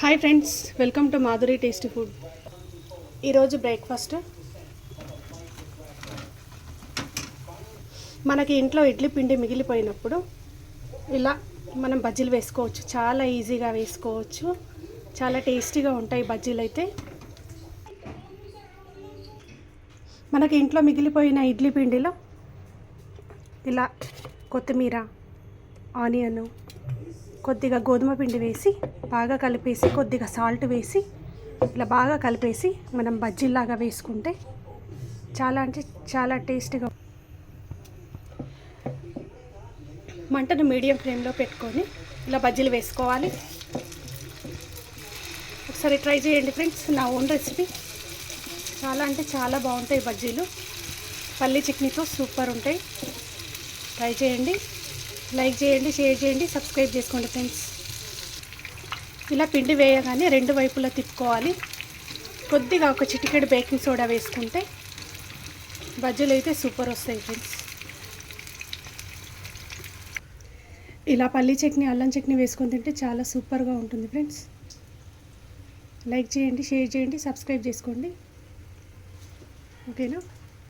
Hi friends, welcome to Madhuri tasty food. ఈరోజు breakfast మనకి ఇంట్లో ఇడ్లీ పిండి మిగిలిపోయినప్పుడు ఇలా మనం బజ్జీలు వేసుకోవచ్చు. చాలా ఈజీగా వేసుకోవచ్చు, చాలా టేస్టీగా ఉంటాయి బజ్జీలు. అయితే మనకి ఇంట్లో మిగిలిపోయిన ఇడ్లీ పిండిలో ఇలా కొత్తిమీర, ఆనియన్, కొద్దిగా గోధుమ పిండి వేసి బాగా కలిపేసి, కొద్దిగా సాల్ట్ వేసి ఇలా బాగా కలిపేసి మనం బజ్జీలాగా వేసుకుంటే చాలా అంటే చాలా టేస్టీగా. మంటను మీడియం ఫ్లేమ్లో పెట్టుకొని ఇలా బజ్జీలు వేసుకోవాలి. ఒకసారి ట్రై చేయండి ఫ్రెండ్స్, నా ఓన్ రెసిపీ. చాలా అంటే చాలా బాగుంటాయి బజ్జీలు. పల్లీ చట్నీతో సూపర్ ఉంటాయి. ట్రై చేయండి, లైక్ చేయండి, షేర్ చేయండి, సబ్స్క్రైబ్ చేసుకోండి ఫ్రెండ్స్. ఇలా పిండి వేయగానే రెండు వైపులా తిప్పుకోవాలి. కొద్దిగా ఒక చిటికెడు బేకింగ్ సోడా వేసుకుంటే బజ్జీలు అయితే సూపర్ వస్తాయి ఫ్రెండ్స్. ఇలా పల్లీ చట్నీ, అల్లం చట్నీ వేసుకొని తింటే చాలా సూపర్గా ఉంటుంది ఫ్రెండ్స్. లైక్ చేయండి, షేర్ చేయండి, సబ్స్క్రైబ్ చేసుకోండి. ఓకేనా?